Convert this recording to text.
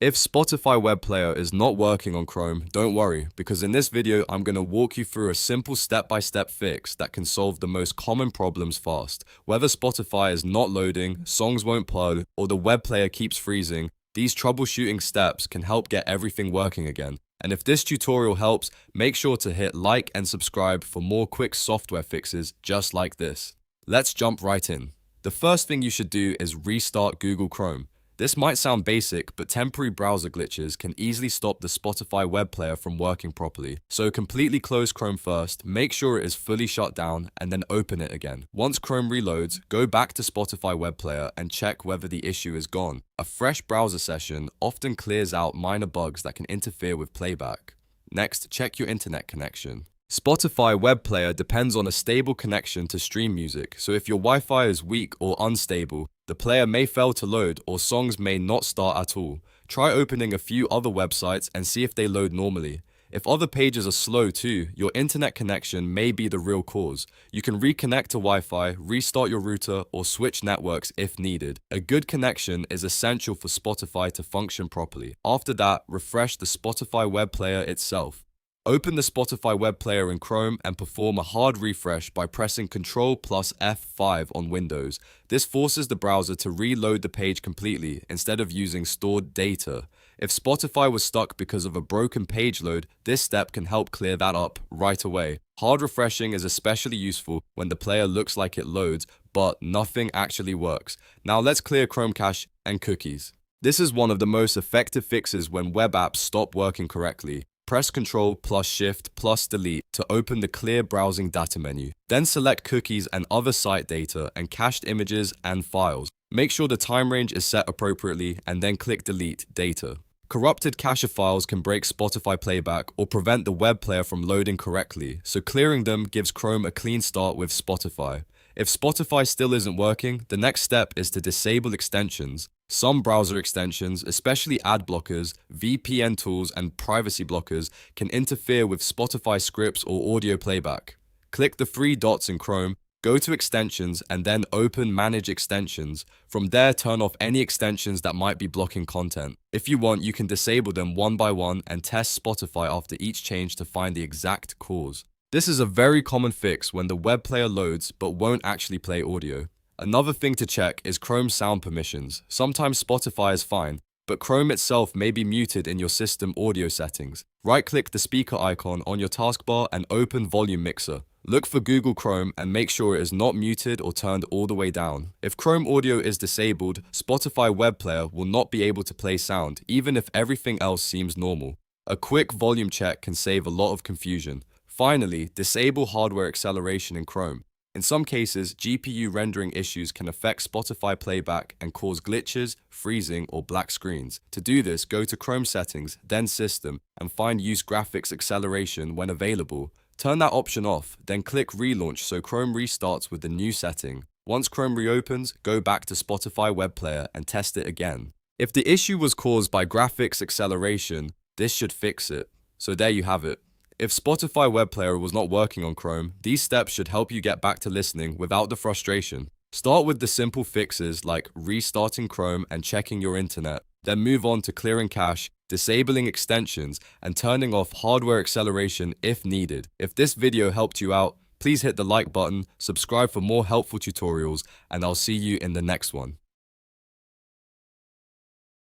If Spotify web player is not working on Chrome, don't worry, because in this video, I'm going to walk you through a simple step-by-step fix that can solve the most common problems fast. Whether Spotify is not loading, songs won't play, or the web player keeps freezing, these troubleshooting steps can help get everything working again. And if this tutorial helps, make sure to hit like and subscribe for more quick software fixes just like this. Let's jump right in. The first thing you should do is restart Google Chrome. This might sound basic, but temporary browser glitches can easily stop the Spotify web player from working properly. So completely close Chrome first, make sure it is fully shut down, and then open it again. Once Chrome reloads, go back to Spotify web player and check whether the issue is gone. A fresh browser session often clears out minor bugs that can interfere with playback. Next, check your internet connection. Spotify web player depends on a stable connection to stream music, so if your Wi-Fi is weak or unstable, the player may fail to load or songs may not start at all. Try opening a few other websites and see if they load normally. If other pages are slow too, your internet connection may be the real cause. You can reconnect to Wi-Fi, restart your router, or switch networks if needed. A good connection is essential for Spotify to function properly. After that, refresh the Spotify web player itself. Open the Spotify web player in Chrome and perform a hard refresh by pressing Ctrl plus F5 on Windows. This forces the browser to reload the page completely instead of using stored data. If Spotify was stuck because of a broken page load, this step can help clear that up right away. Hard refreshing is especially useful when the player looks like it loads, but nothing actually works. Now let's clear Chrome cache and cookies. This is one of the most effective fixes when web apps stop working correctly. Press Ctrl plus Shift plus Delete to open the Clear Browsing Data menu. Then select cookies and other site data and cached images and files. Make sure the time range is set appropriately and then click Delete Data. Corrupted cache files can break Spotify playback or prevent the web player from loading correctly, so clearing them gives Chrome a clean start with Spotify. If Spotify still isn't working, the next step is to disable extensions. Some browser extensions, especially ad blockers, VPN tools, and privacy blockers, can interfere with Spotify scripts or audio playback. Click the three dots in Chrome, go to Extensions, and then open Manage Extensions. From there, turn off any extensions that might be blocking content. If you want, you can disable them one by one and test Spotify after each change to find the exact cause. This is a very common fix when the web player loads but won't actually play audio. Another thing to check is Chrome sound permissions. Sometimes Spotify is fine, but Chrome itself may be muted in your system audio settings. Right-click the speaker icon on your taskbar and open Volume Mixer. Look for Google Chrome and make sure it is not muted or turned all the way down. If Chrome audio is disabled, Spotify web player will not be able to play sound, even if everything else seems normal. A quick volume check can save a lot of confusion. Finally, disable hardware acceleration in Chrome. In some cases, GPU rendering issues can affect Spotify playback and cause glitches, freezing, or black screens. To do this, go to Chrome Settings, then System, and find Use Graphics Acceleration when available. Turn that option off, then click Relaunch so Chrome restarts with the new setting. Once Chrome reopens, go back to Spotify web player and test it again. If the issue was caused by graphics acceleration, this should fix it. So there you have it. If Spotify web player was not working on Chrome, these steps should help you get back to listening without the frustration. Start with the simple fixes like restarting Chrome and checking your internet, then move on to clearing cache, disabling extensions, and turning off hardware acceleration if needed. If this video helped you out, please hit the like button, subscribe for more helpful tutorials, and I'll see you in the next one.